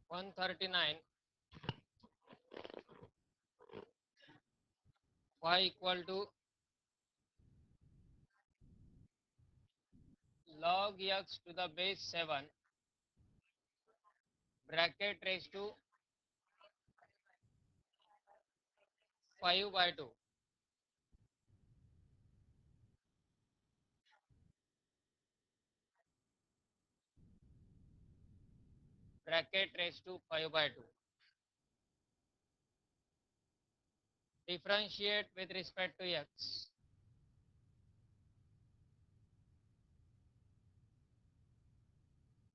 139 y equal to log x to the base 7 bracket raised to 5 by 2. Bracket raised to 5 by 2. Differentiate with respect to x.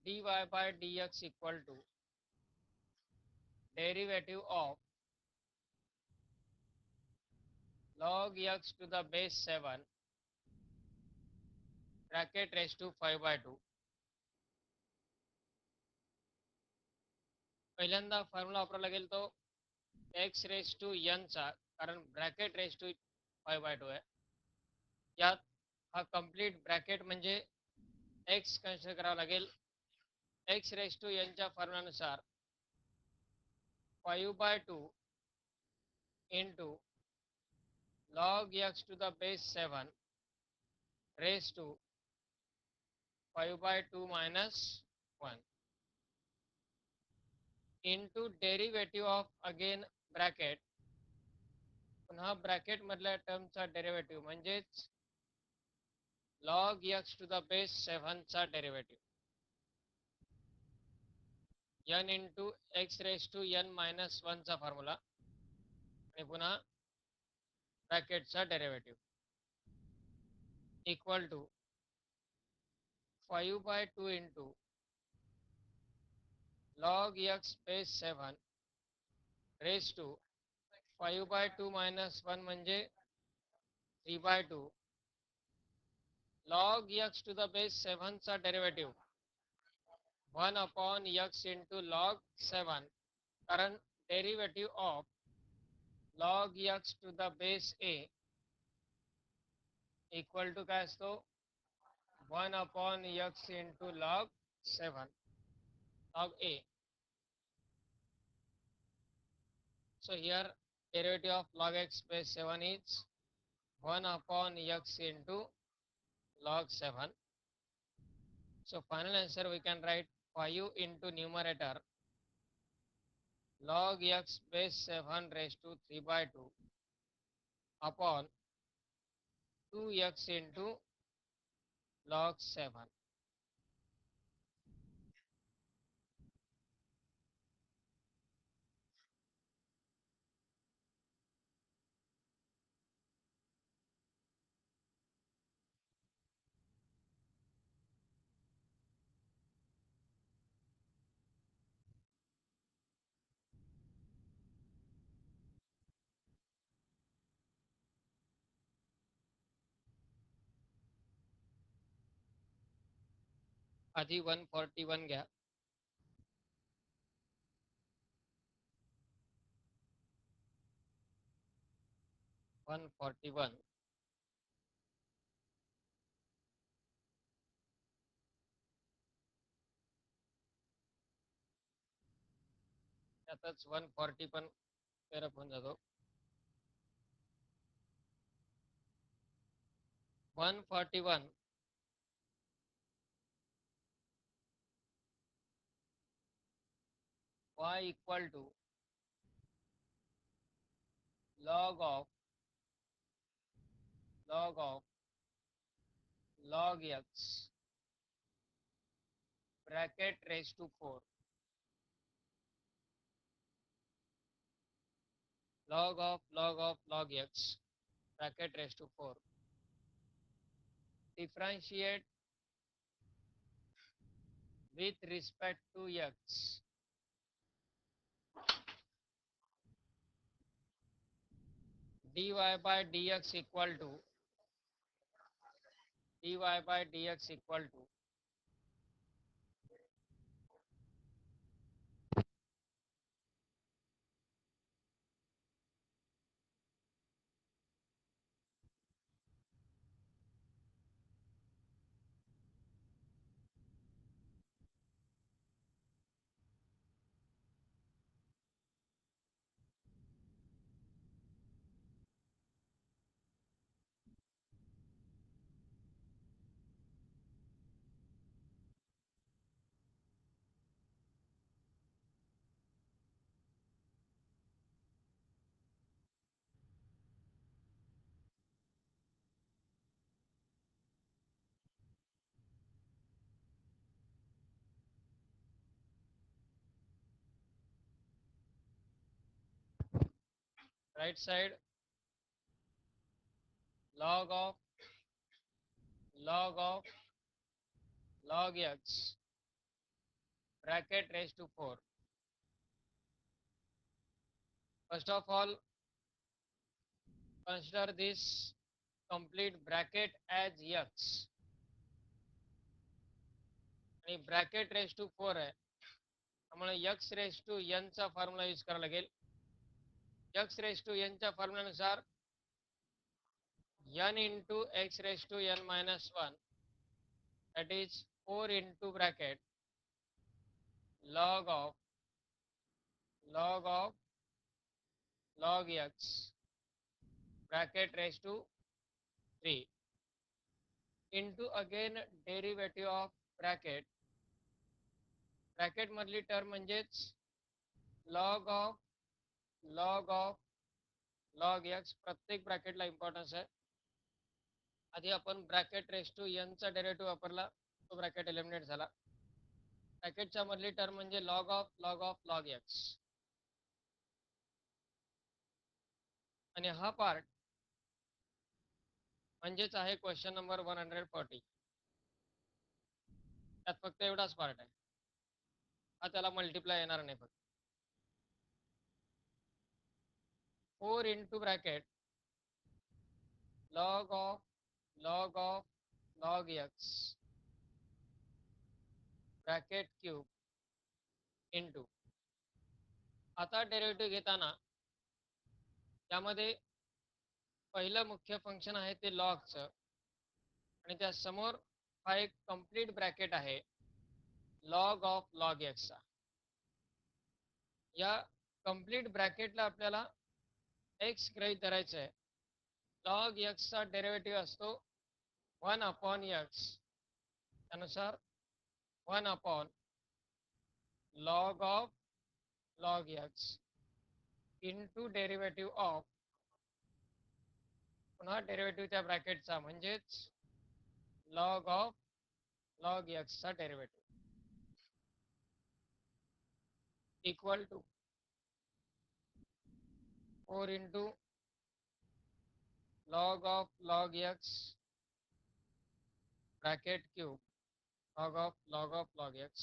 dy by dx equal to derivative of log x to the base 7 bracket raised to 5 by 2. पहिल्यांदा formula वापरावा लागेल तो x raise to n चा, कारण bracket raise to 5 by 2 आहे. यात हा complete bracket म्हणजे x कन्सिडर करावा लागेल. x रेस टू n च्या फॉर्म्युलानुसार 5 by 2 into log x to the base 7 raised to 5 by 2 minus 1 into derivative of again bracket, पुन्हा ब्रॅकेट मधल्या टर्मचा डेरिव्हेटिव्ह म्हणजेच log x to the base 7 चा derivative n into x raised to n minus 1 चा formula आणि पुन्हा ब्रॅकेटचा derivative equal to 5 by 2 into log x base 7 raised to 5 by 2 minus 1 म्हणजे 3 by 2 log x to the base 7 चा derivative 1 upon x into log 7, कारण derivative of log x to the base a equal to काय असतो 1 upon x into log 7 log a. So here derivative of log x base 7 is 1 upon x into log 7. So final answer we can write 5 into numerator log x base 7 raised to 3 by 2 upon 2x into log 7. आधी 141 घ्या. 141 त्यातच 140 पण पेरअप होऊन जातो. 141 y equal to log of log x bracket raised to 4 log of log x bracket raised to 4. Differentiate with respect to x. dy by dx equal to right side log of log x bracket raised to 4. First of all, consider this complete bracket as x आणि bracket raise to 4 आहे, त्यामुळे x raise to n चा formula use करावा लागेल. x raise to n च्या फॉर्म्युलानुसार n into x raised to n minus 1, that is 4 into bracket log of log x bracket raised to 3 into again derivative of bracket मधली term म्हणजेच log of log x. प्रत्येक ब्रॅकेटला importance आहे. आधी आपण bracket raise to n चा derivative वापरला, तो bracket eliminate झाला. ब्रॅकेटच्या मधली टर्म म्हणजे log of log x. आणि हा पार्ट म्हणजेच आहे क्वेश्चन नंबर 140. त्यात फक्त एवढाच पार्ट आहे, हा त्याला मल्टिप्लाय येणार नाही. फक्त 4 into bracket log of log x bracket cube into. आता डेरिव्हेटिव्ह घेताना त्यामध्ये पहिलं मुख्य फंक्शन आहे ते लॉगचं, आणि त्या समोर हा एक कंप्लीट ब्रॅकेट आहे लॉग ऑफ लॉग एक्सचा. या कंप्लीट ब्रॅकेटला आपल्याला एक्स गृहीत धरायचं आहे. लॉग एक्सचा डेरिव्हेटिव्ह असतो 1 अपॉन एक्स, त्यानुसार 1 upon log of log x into derivative of, पुन्हा डेरिव्हेटिव्ह त्या ब्रॅकेटचा म्हणजेच लॉग ऑफ लॉग एक्सचा derivative equal to 4 into log of log x bracket cube log of log x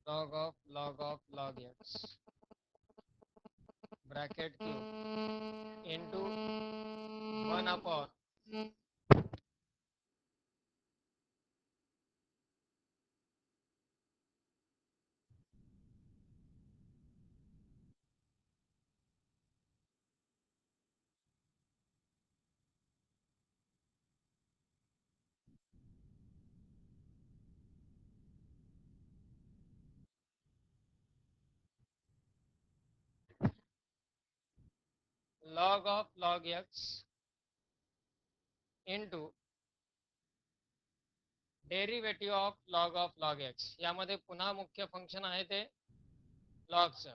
log of log x bracket cube into 1 upon log of log x into derivative of log x. यामध्ये पुन्हा मुख्य function आहे ते लॉगचं,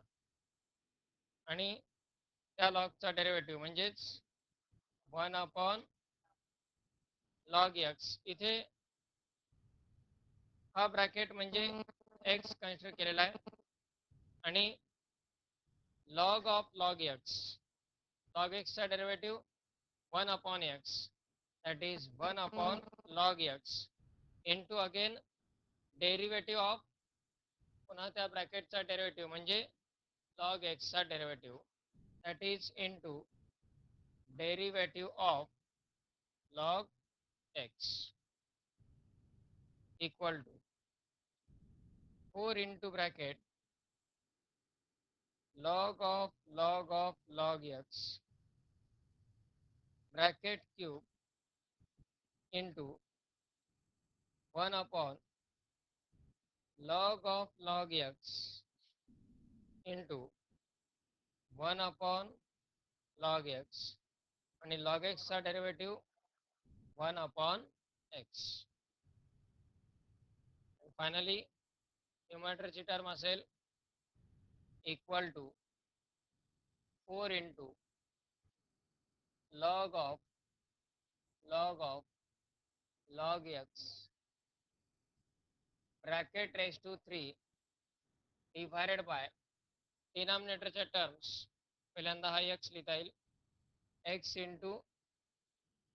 आणि त्या लॉगचा derivative म्हणजेच 1 upon log x. इथे हा ब्रॅकेट म्हणजे एक्स कन्सिडर केलेला आहे, आणि लॉग ऑफ लॉग एक्सचा derivative 1 upon x, that is 1 upon log x into again derivative of, पुन्हा त्या ब्रॅकेटचा डेरिव्हेटिव्ह म्हणजे लॉग एक्सचा derivative, that is into derivative of log x equal to 4 into bracket log of log x bracket cube into 1 upon log of log x into 1 upon log x, आणि log x चा derivative 1 upon x. Finally न्यूमरेटरची term असेल equal to 4 into log of log x bracket raise to 3 divided by डिनॉमिनेटरच्या terms पहिल्यांदा हा x लिहिता येईल x into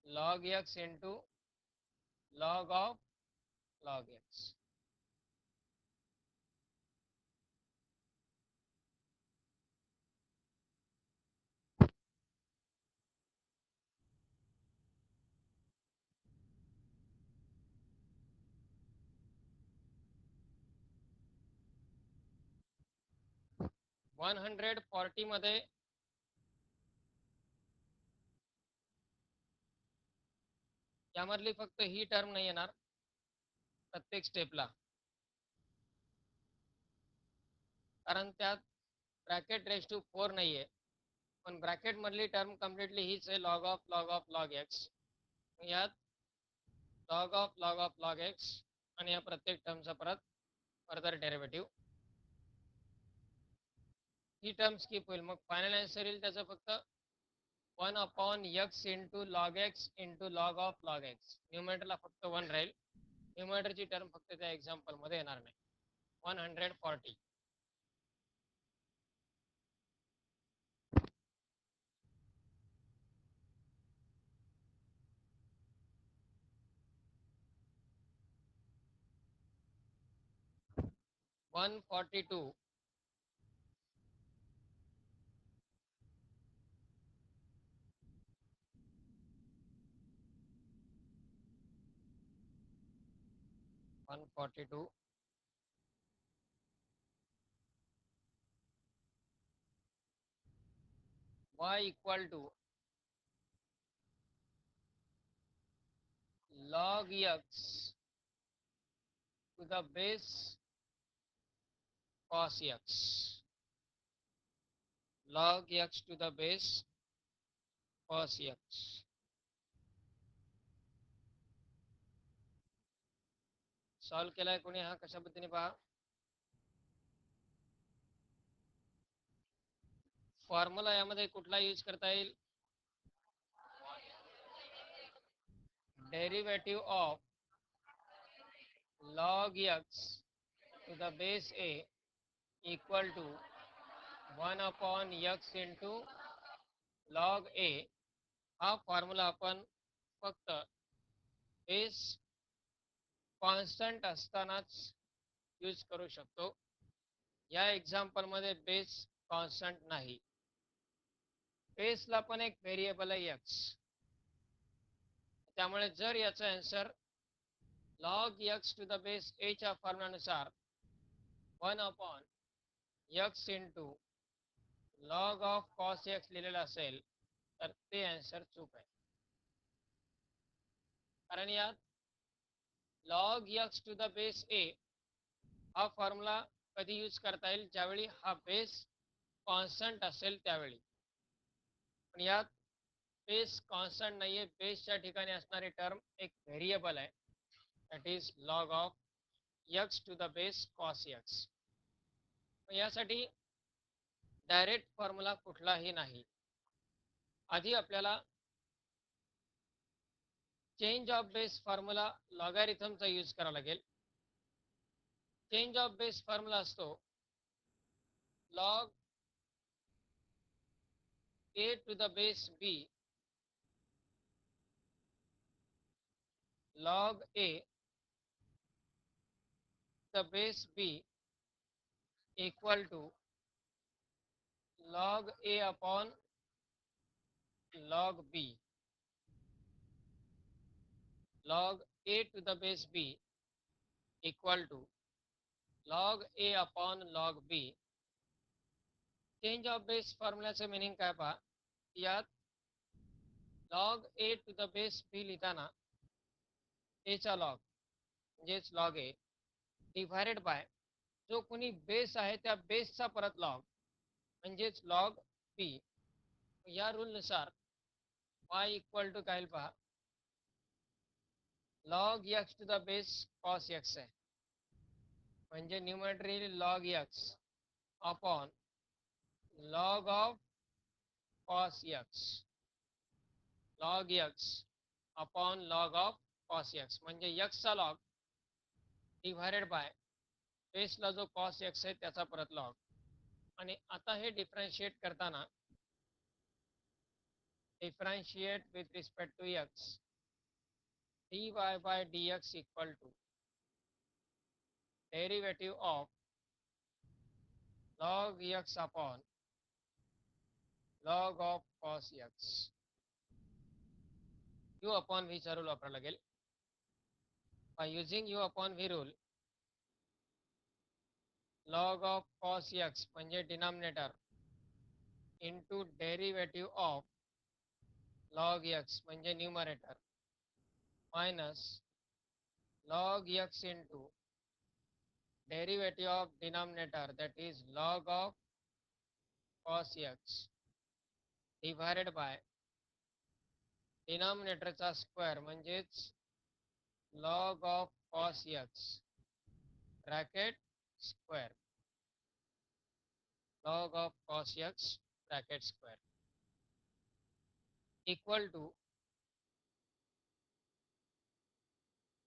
log x into log of log x. One 140 मध्ये यामधली फक्त ही टर्म नाही येणार प्रत्येक स्टेपला, कारण त्यात ब्रॅकेट रेस टू 4 नाहीये, पण ब्रॅकेट मधली टर्म कम्प्लिटली हीच आहे लॉग ऑफ लॉग एक्स. यात लॉग ऑफ लॉग एक्स आणि या प्रत्येक टर्मचा परत फर्दर डेरिव्हेटिव्ह. ही टर्म स्किप होईल, मग फायनल आन्सर येईल त्याचं फक्त 1/x into log x into log of log x. न्यूमरेटरला फक्त 1 राहील, न्यूमरेटरची टर्म फक्त त्या एक्झाम्पल मध्ये येणार नाही. 140. One 142. y equal to log x to the base cos x. Log x to the base cos x. Solve केलाय कोणी हा कशा पद्धतीने पहा. फॉर्म्युला यामध्ये कुठला यूज करता येईल, derivative of log x to the base a equal to 1/x into log a. हा फॉर्म्युला आपण फक्त बेस कॉन्स्टंट असतानाच यूज करू शकतो. या एक्झाम्पल मध्ये बेस कॉन्स्टंट नाही, बेसला पण एक व्हेरिएबल आहे x. त्यामुळे जर याचा answer log x to the base a च्या फॉर्म्युलानुसार 1/x into log of cos x लिहिलेलं असेल तर ते आन्सर चूक आहे. कारण यात log x to the base a हा फॉर्म्युला कधी यूज करता येईल, ज्यावेळी हा बेस कॉन्स्टंट असेल त्यावेळी. पण यात बेस कॉन्स्टंट नाहीये, बेसच्या ठिकाणी असणारी टर्म एक व्हेरिएबल आहे, that is log of x to the base cos x. यासाठी डायरेक्ट फॉर्म्युला कुठलाही नाही. आधी आपल्याला चेंज ऑफ बेस फॉर्म्युला लॉगॅरिथमचा यूज करावा लागेल. चेंज ऑफ बेस फॉर्म्युला असतो log a to the base b log a the base b equal to log a upon log b. Log a to the base b equal to log a upon log b. Change of base फॉर्म्युलाचं meaning काय पहा. यात log a to the base b लिहिताना a चा log म्हणजेच log a divided by जो कोणी base आहे त्या बेसचा परत लॉग म्हणजेच log b. या रूलनुसार y इक्वल टू काय पहा, log x to the base cos x आहे, म्हणजे न्यूमरेटर येईल log x upon log of cos x. log x upon log of cos x म्हणजे x चा लॉग डिवायडेड बाय बेसला जो कॉस एक्स आहे त्याचा परत लॉग. आणि आता हे डिफरन्शिएट करताना differentiate with respect to x, dy by dx equal to derivative of log x upon log of cos x. u upon v चा रूल वापरावा लागेल. by using u upon v rule, log of cos x म्हणजे denominator into derivative of log x म्हणजे numerator minus log x into derivative of denominator, that is log of cos x divided by डिनॉमिनेटरचा square म्हणजेच log of cos x bracket square, log of cos x bracket square equal to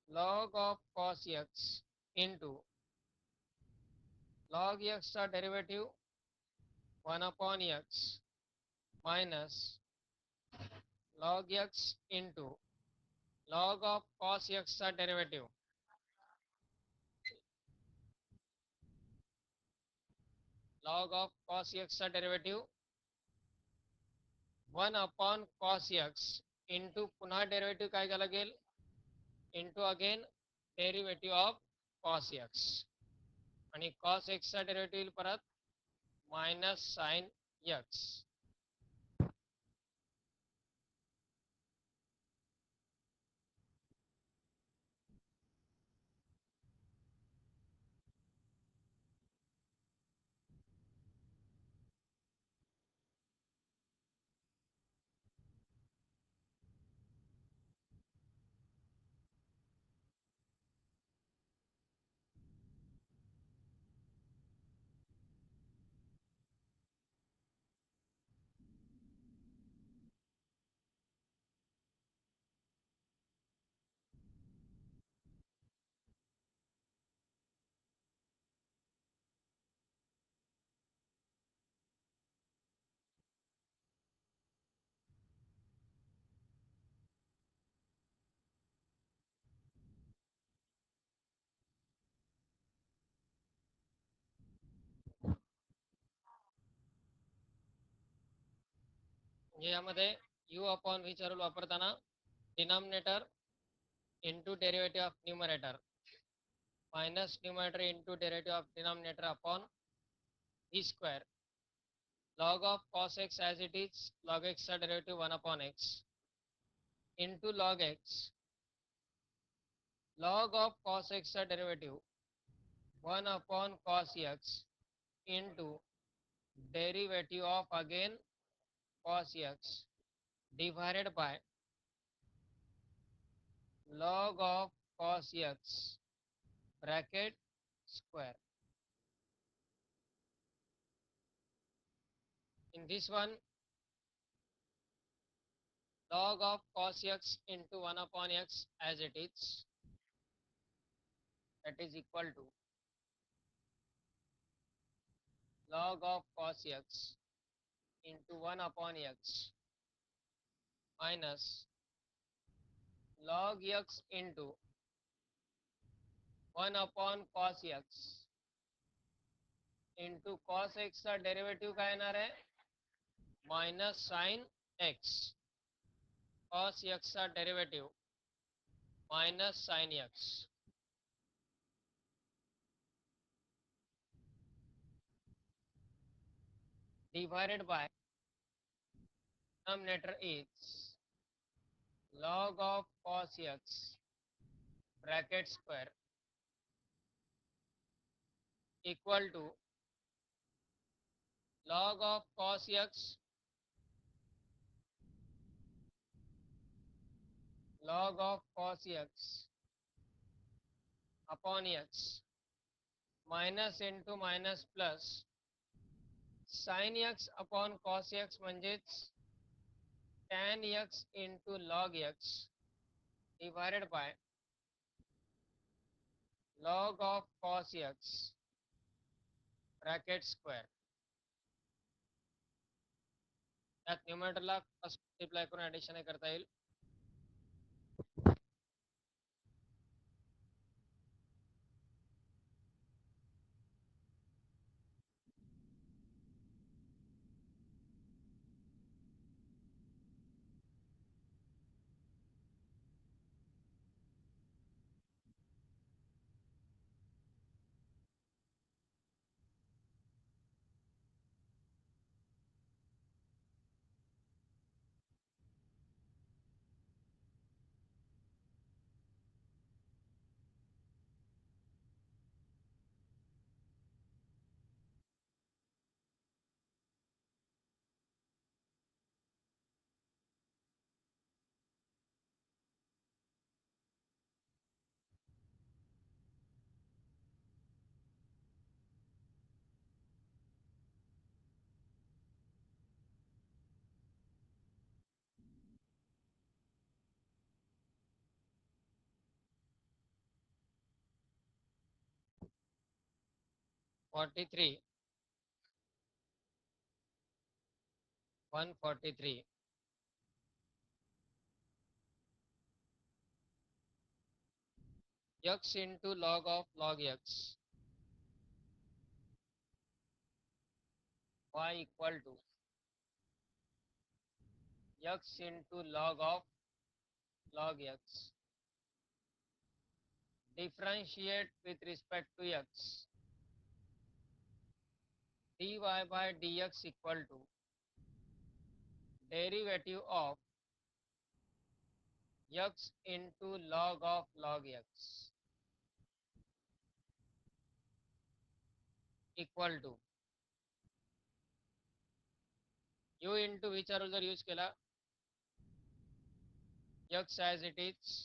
log of cos x into log x चा derivative 1 upon x minus log x into log of cos x चा derivative log of cos x चा derivative 1 upon cos x into पुन्हा derivative काय घ्यायला लागेल into again derivative of cos x आणि cos x चा derivative परत minus sine x. म्हणजे यामध्ये u अपॉन v चा रूल वापरताना denominator into derivative of numerator minus numerator into derivative of denominator upon v square log of cos x as it is log x चा derivative 1 upon x into log x log of cos x चा derivative 1 upon cos x into derivative of again cos x divided by log of cos x bracket square. In this one, log of cos x into 1 upon x as it is, that is equal to log of cos x into 1 upon x minus log x into 1 upon cos x into cos x चा derivative काय येणार आहे minus sine x, cos x चा derivative minus sine x divided by denominator is log of cos x bracket square equal to log of cos x log of cos x upon x minus into minus plus sign x upon cos x म्हणजेच tan x into log x divided by log of cos x bracket square. त्यात न्यूमरेटरला multiply करून addition करता येईल. $43 $143 x into log of log x y equal to x into log of log x. Differentiate with respect to x. dy by dx equal to derivative of x into log of log x equal to u into विचार जर use केला x as it is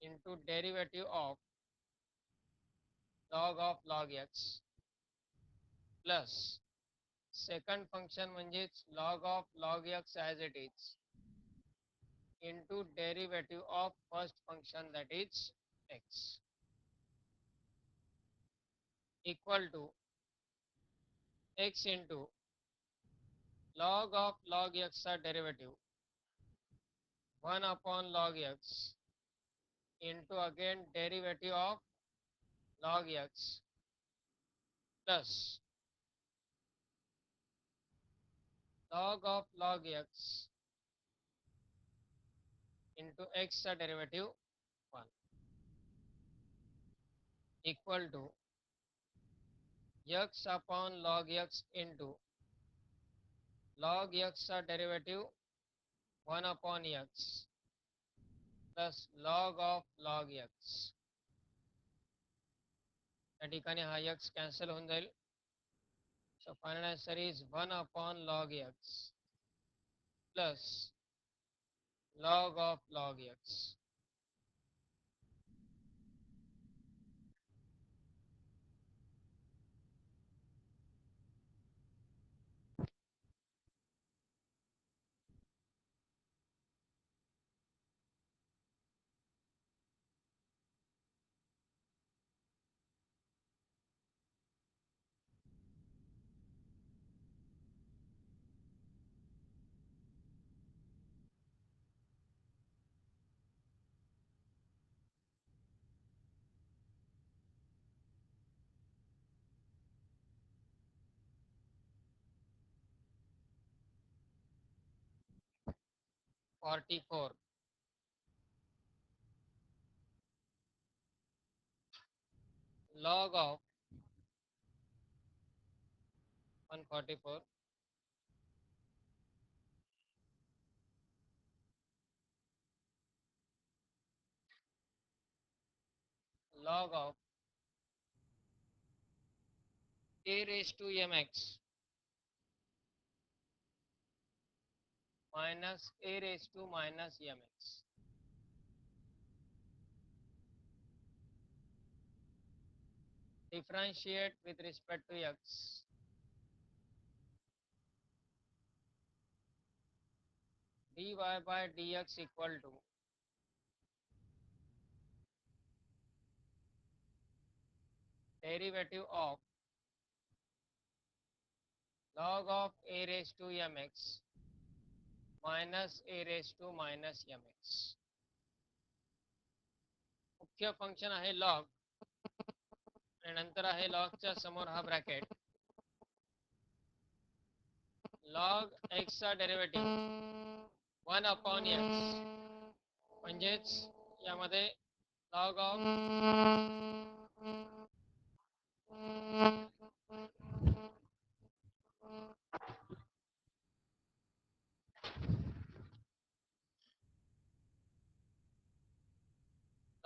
into derivative of log of log x plus second function म्हणजेच log of log x as it is into derivative of first function that is x equal to x into log of log x derivative 1 upon log x into again derivative of log x plus log of log x into x derivative 1 equal to x upon log x into log x derivative 1 upon x plus log of log x. त्या ठिकाणी हा x cancel होऊन जाईल. So final answer is 1 upon log x plus log of log x. $44 log of 144 log of a raised to mx minus a raised to minus mx. Differentiate with respect to x. dy by dx equal to derivative of log of a raised to mx minus a raised to minus mx. मुख्य function आहे log आणि नंतर आहे लॉगच्या समोर हा ब्रॅकेट. Log एक्सचा डेरिव्हेटिव्ह 1 अपॉन एक्स, म्हणजेच यामध्ये log of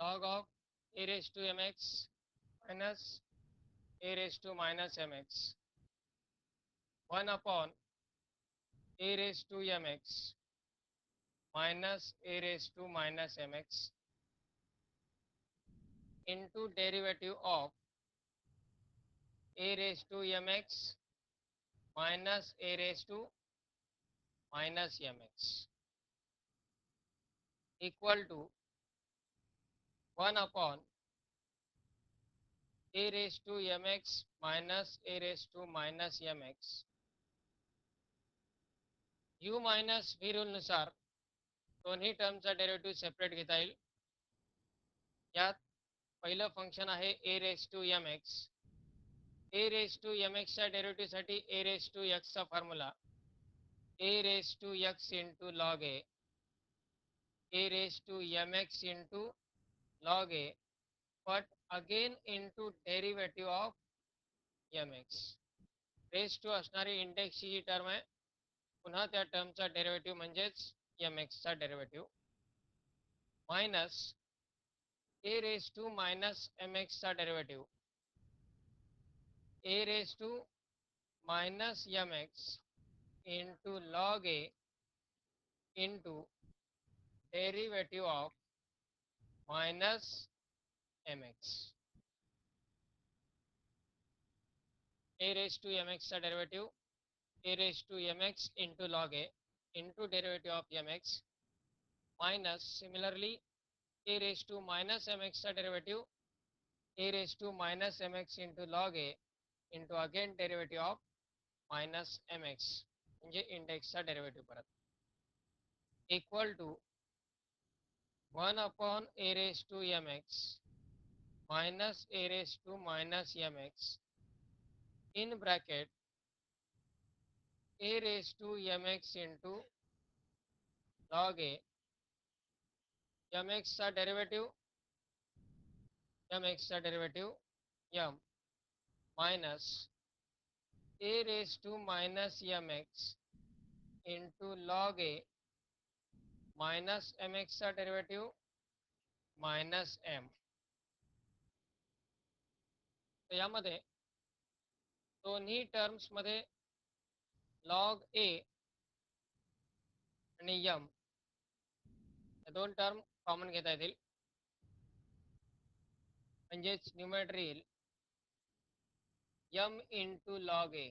log of a raised to mx minus a raised to minus mx 1 upon a raised to mx minus a raised to minus mx into derivative of a raised to mx minus a raised to minus mx equal to 1 upon a raised to mx minus a raised to minus mx. u minus v rule नुसार दोन्ही टर्मचा derivative separate घेता येईल. यात पहिलं function आहे a raised to mx. a raised to mx च्या डेरिव्हेटिव्हसाठी a raised to x चा formula a raised to x into log a raised to mx into log a, but again into derivative of mx. Raise to असणारी इंडेक्सची ही term आहे, पुन्हा त्या टर्मचा derivative म्हणजेच mx चा derivative minus a raise to minus mx चा derivative a raise to minus mx into log a into derivative of minus mx. a raised to mx चा derivative a raised to mx into log a into derivative of mx minus similarly a raised to minus mx चा derivative a raised to minus mx into log a into again derivative of minus mx म्हणजे इंडेक्सचा derivative परत equal to 1 upon a raised to mx minus a raised to minus mx in bracket a raised to mx into log a mx चा derivative m minus a raised to minus mx into log a minus mx चा derivative minus m. तर यामध्ये दोन्ही terms मध्ये log a आणि m या दोन term common घेता येतील, म्हणजेच न्यूमरेटर येईल m into log a.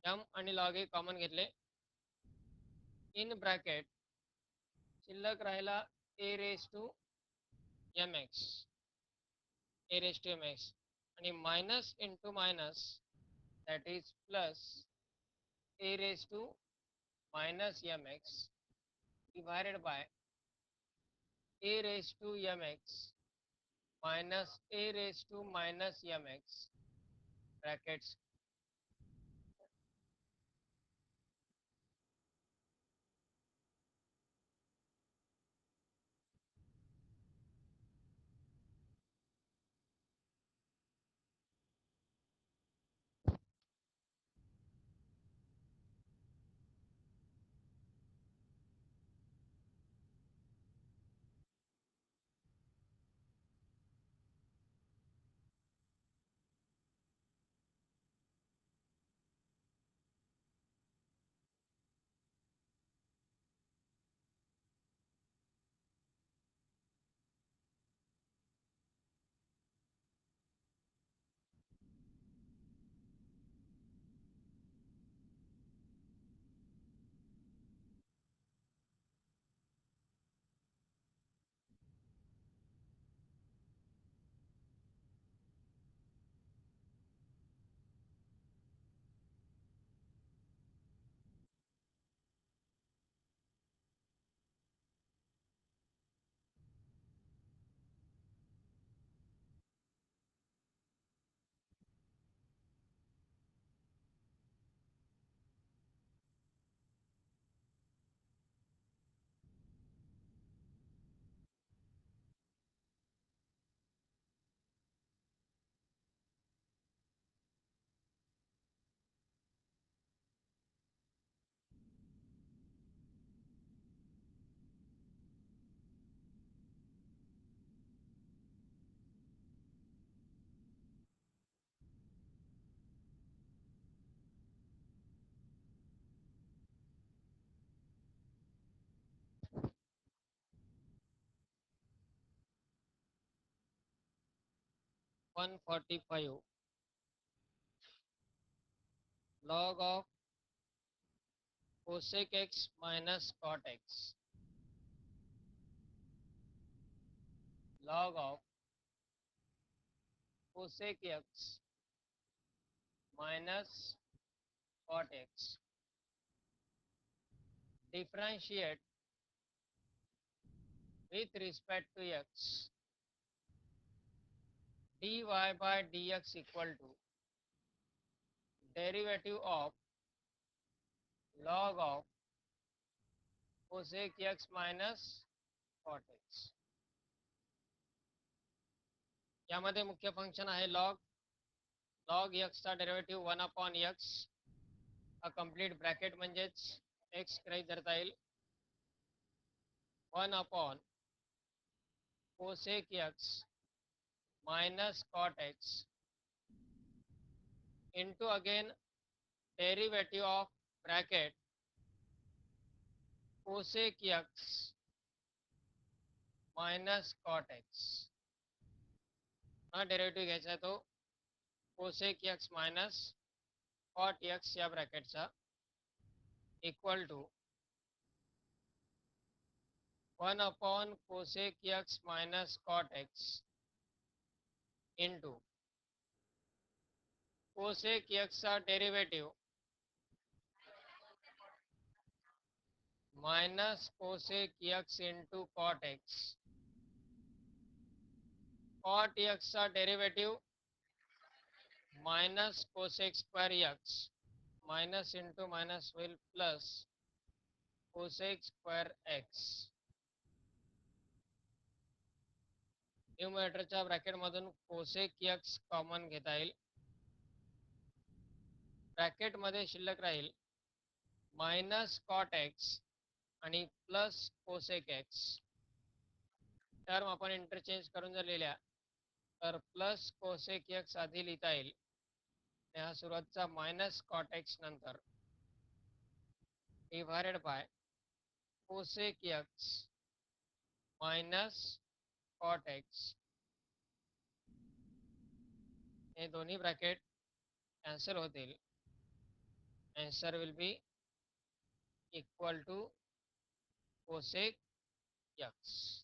m आणि log a कॉमन घेतले, इन ब्रॅकेट शिल्लक राहिला a रेस टू mx आणि minus into minus that is plus a raise to minus mx divided by a raised to mx minus a raised to minus mx brackets. 145 log of cosec x minus cot x, log of cosec x minus cot x, differentiate with respect to x, dy by dx equal to derivative of log of cosec x minus cot x. यामध्ये मुख्य function आहे log, log x चा derivative 1/x, हा complete bracket म्हणजेच x गृहीत धरता येईल, 1 cosec x minus cot x into again derivative of bracket cosec x minus cot x. हा डेरिव्हेटिव्ह घ्यायचा आहे तो cosec x minus cot x या ब्रॅकेटचा equal to 1 cosec x minus cot x into cosec x चा derivative minus cosec x into cot x, cot x चा derivative minus cosec square x, minus into minus will plus cosec square x. न्यूमरेटरच्या ब्रॅकेटमधून cosec x common घेता येईल, ब्रॅकेटमध्ये शिल्लक राहील minus cot x आणि plus cosec x. Term आपण interchange करून जर लिहिल्या तर प्लस कोसेक एक्स आधी लिहिता येईल, हा सुरुवातचा मायनस कॉट एक्स नंतर divided by cosec x minus cot x. हे दोन्ही ब्रॅकेट कॅन्सल होतील. Answer will be equal to cosec x.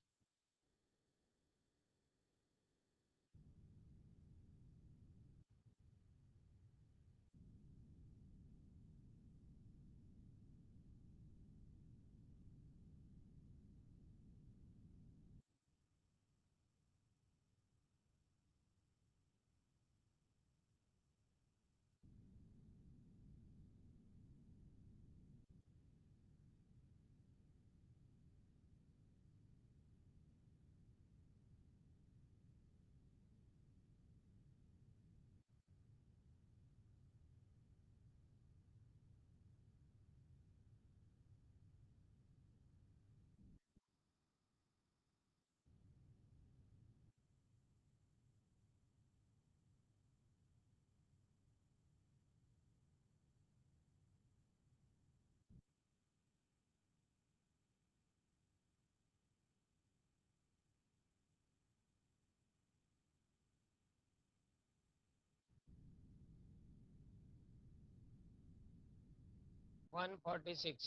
One 46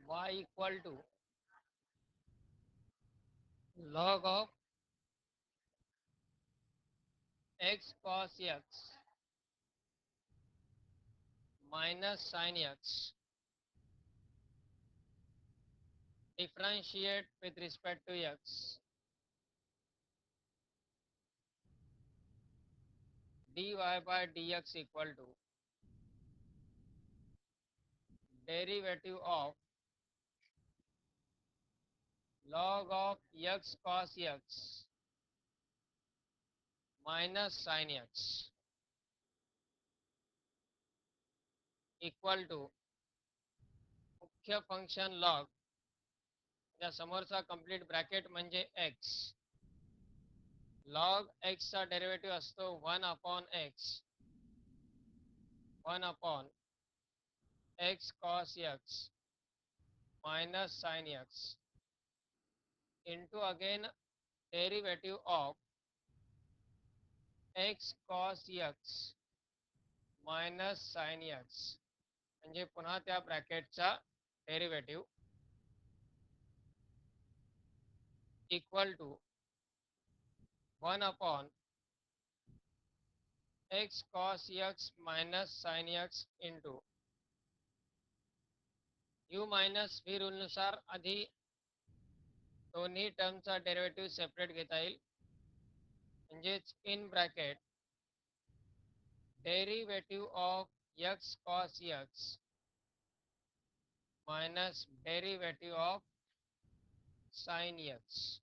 y equal to log of x cos x minus sin x, differentiate with respect to x, dy by dx equal to derivative of log of x cos x minus sin x equal to मुख्य function log, त्या समोरचा complete bracket म्हणजे x, log x चा derivative असतो 1/x, 1/x cos x minus sin x into again derivative of x cos x minus sin x म्हणजे पुन्हा त्या ब्रॅकेटचा derivative equal to 1 upon x cos x minus sin x into u minus v रूलनुसार आधी दोन्ही टर्मचा derivative separate घेता येईल म्हणजेच in bracket derivative of x cos x minus derivative of sin x.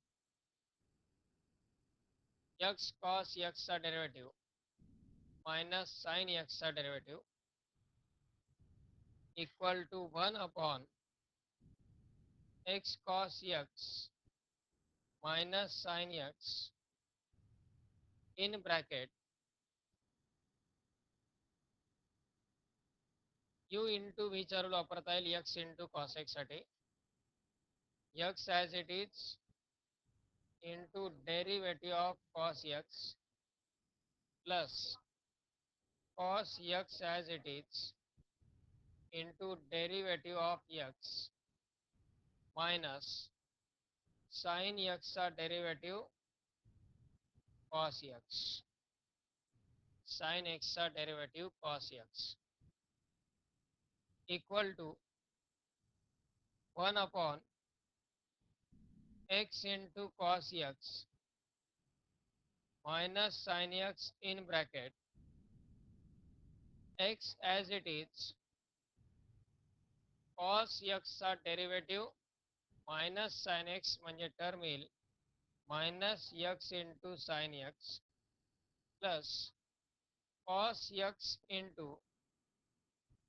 x cos x चा derivative minus sin x चा derivative equal to 1 upon x cos x minus sin x in bracket u into v चा rule वापरता येईल x into cos x साठी x as it is into derivative of cos x plus cos x as it is into derivative of x minus sin x चा derivative cos x sin x चा derivative cos x equal to 1 upon x into cos x minus sin x in bracket x as it is cos x चा derivative minus sin x म्हणजे term येईल minus x into sin x plus cos x into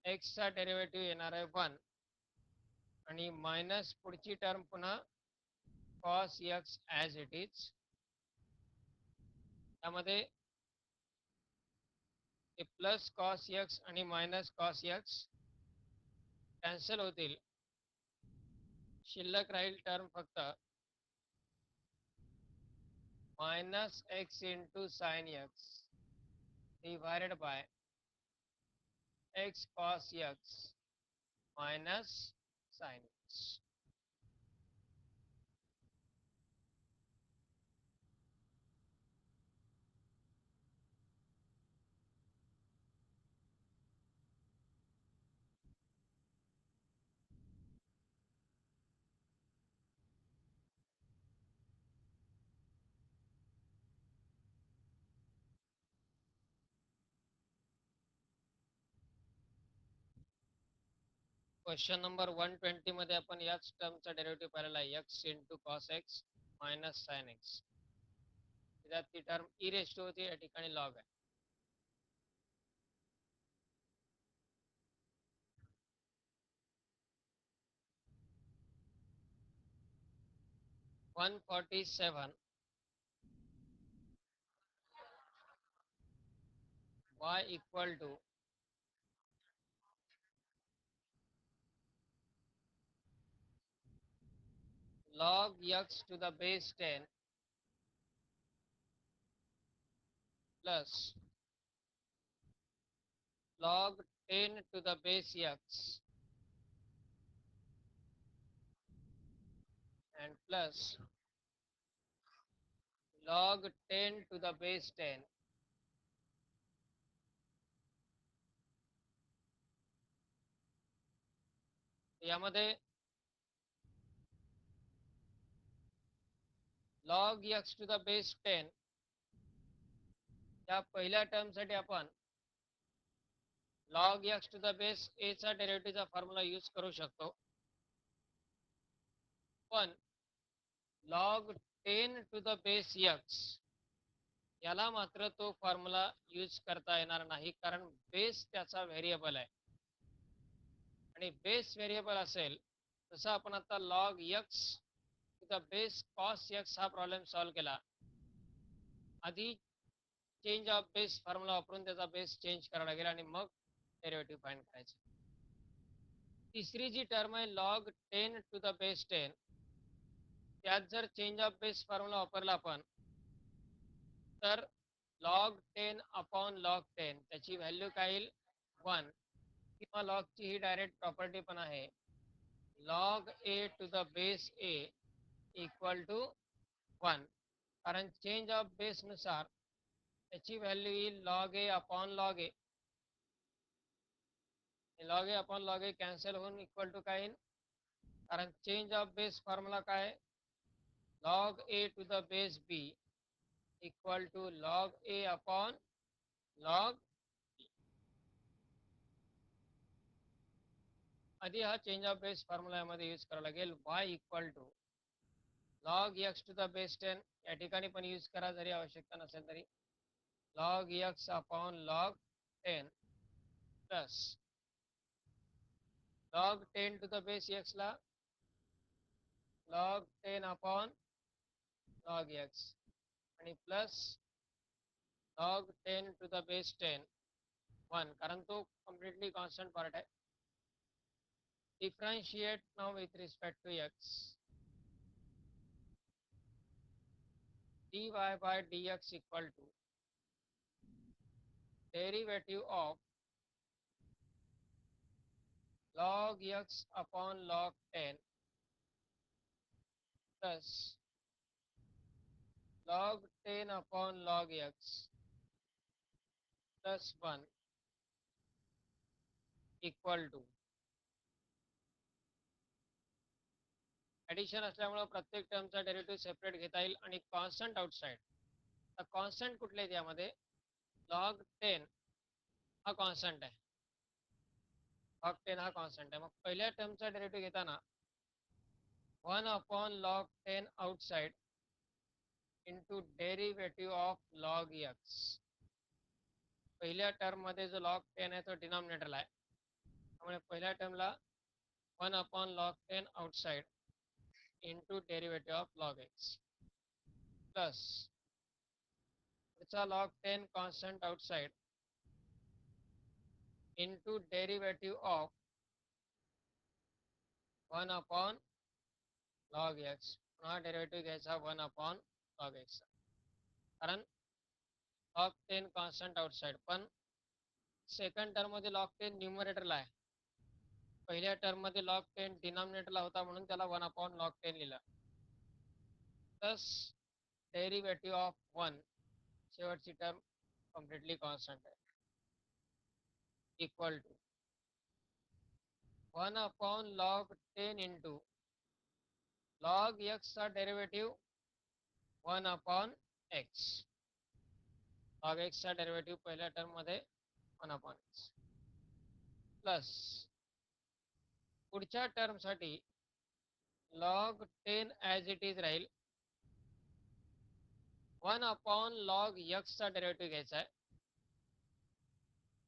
x चा derivative येणार आहे 1 आणि minus पुढची term पुन्हा cos x as it is त्यामध्ये प्लस cos x आणि मायनस cos x कॅन्सल होतील शिल्लक राहील टर्म फक्त minus x into sin x divided by x cos x minus sin x. Question number 120 मध्ये आपण याच टर्मचा डेरिव्हेटिव्ह पाहिलेला आहे x into cos x minus sin x त्यात ती टर्म e रेस्ट होती या ठिकाणी लॉग आहे 147 y equal to log x to the base 10 plus log 10 to the base x and plus log 10 to the base 10 यामध्ये log x to the base 10 या पहिल्या टर्मसाठी आपण log x to the base a चा डेरिव्हेटिव्हचा formula use करू शकतो पण log 10 to the base x याला मात्र तो फॉर्म्युला यूज करता येणार नाही कारण बेस त्याचा व्हेरिएबल आहे आणि बेस व्हेरिएबल असेल तसं आपण आता log x to the base cos x हा प्रॉब्लेम सॉल्व्ह केला आधी चेंज ऑफ बेस फॉर्म्युला वापरून त्याचा बेस चेंज करावा लागेल आणि मग डेरिव्हेटिव्ह फाइंड करायचं तिसरी जी टर्म आहे log 10 to the base 10, त्यात जर चेंज ऑफ बेस फॉर्म्युला वापरला आपण तर log 10 अपॉन log 10 त्याची व्हॅल्यू काय येईल 1, किंवा लॉगची ही डायरेक्ट प्रॉपर्टी पण आहे log a to the base a equal to 1, कारण चेंज ऑफ बेस नुसार त्याची व्हॅल्यू येईल log a upon log a. log a upon log a cancel होऊन इक्वल टू काय येईल, कारण चेंज ऑफ बेस फॉर्म्युला काय log a to the base b equal to log a upon log b. आधी हा change of base formula यामध्ये use करावा लागेल y equal to log x to the base 10, या ठिकाणी पण यूज करा जरी आवश्यकता नसेल तरी, log x upon log 10 plus log 10 to the base x ला log 10 अपॉन log x आणि plus log 10 to the base 10 1, कारण तो कम्प्लिटली कॉन्स्टंट पार्ट आहे. Differentiate now with respect to x, dy by dx equal to derivative of log x upon log 10 plus log 10 upon log x plus 1 equal to, addition असल्यामुळे प्रत्येक टर्मचा derivative separate घेता येईल आणि constant outside. तर constant कुठले आहेत यामध्ये, log 10 हा कॉन्स्टंट आहे, log 10 हा कॉन्स्टंट आहे. मग पहिल्या टर्मचा डेरिव्हेटिव्ह घेताना 1 upon log 10 outside into derivative of log x. पहिल्या टर्ममध्ये जो log 10 आहे तो डिनॉमिनेटरला आहे, त्यामुळे पहिल्या टर्मला 1 upon log 10 outside into derivative of log x plus पुढचा log 10 constant outside into derivative of 1 upon log x. पुन्हा डेरिव्हेटिव्ह घ्यायचा 1 अपॉन log x, कारण log 10 कॉन्स्टंट आउटसाइड, पण सेकंड टर्ममध्ये log 10 न्यूमरेटरला आहे, पहिल्या टर्ममध्ये log 10 डिनॉमिनेटरला होता म्हणून त्याला 1 अपॉन log 10 लिहिलं. प्लस डेरिव्हेटिव्ह ऑफ 1, शेवटची टर्म कम्प्लिटली कॉन्स्टंट आहे, equal to 1 upon log 10 into log x चा derivative 1 upon x. log x चा डेरिव्हेटिव्ह पहिल्या टर्ममध्ये 1 अपॉन x प्लस पुढच्या टर्मसाठी log 10 ॲज इट इज राहील, 1 अपॉन log x चा डेरिव्हेटिव्ह घ्यायचा आहे.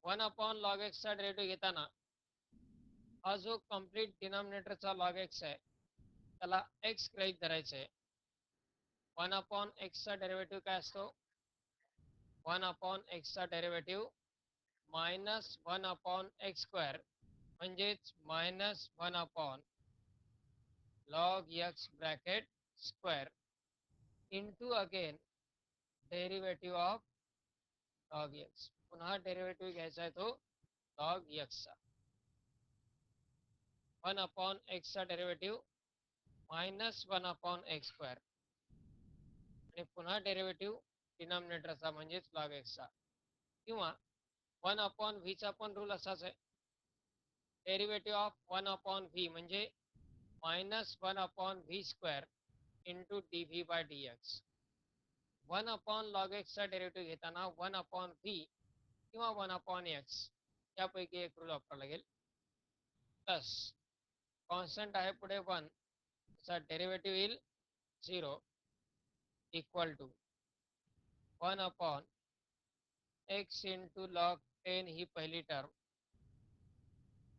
1 अपॉन log x चा डेरिव्हेटिव्ह घेताना हा जो कम्प्लीट डिनॉमिनेटरचा log x आहे त्याला x गृहीत धरायचं आहे. 1 अपॉन x चा डेरिव्हेटिव्ह काय असतो, 1 अपॉन x चा derivative minus 1 upon x square, म्हणजेच minus 1 upon log x bracket square into again derivative of log x. पुन्हा डेरिव्हेटिव्ह घ्यायचा आहे तो log x चा, 1 अपॉन x चा derivative minus 1 upon x square आणि पुन्हा डेरिव्हेटिव्ह डिनॉमिनेटरचा म्हणजेच log x चा, किंवा 1 अपॉन v चा पण रूल असाच आहे, डेरिव्हेटिव्ह ऑफ 1 अपॉन v म्हणजे minus 1 upon v square into dv by dx. 1 upon log x चा डेरिव्हेटिव्ह घेताना 1 अपॉन v किंवा 1 अपॉन x यापैकी एक रूल वापरावा लागेल. प्लस कॉन्स्टंट आहे पुढे 1, त्याचा डेरिव्हेटिव्ह येईल 0 equal to 1 upon x into log 10 ही पहिली टर्म,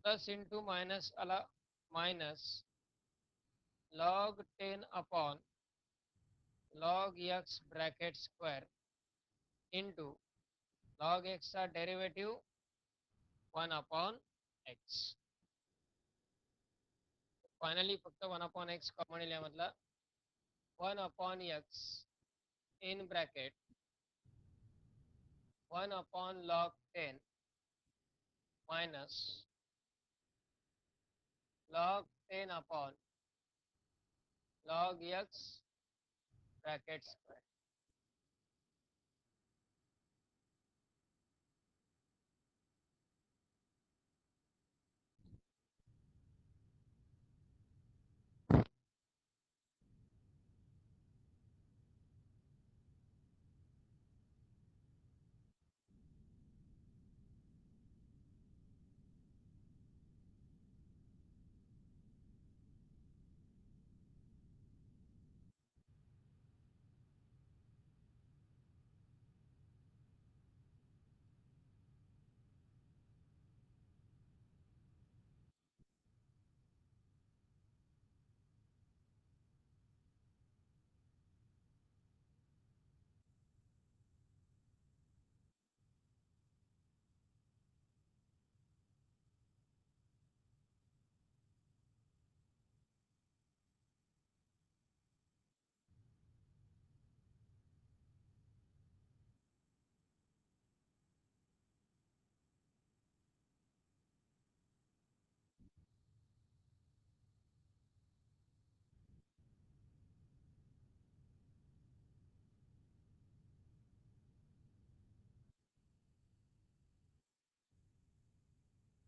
प्लस इंटू मायनस आला minus log 10 upon log x bracket square into log x चा डेरिव्हेटिव्ह 1 अपॉन x. फायनली फक्त 1/x कॉमन येईल यामधला. 1/x in bracket 1/log 10 minus log 10 upon log x bracket square.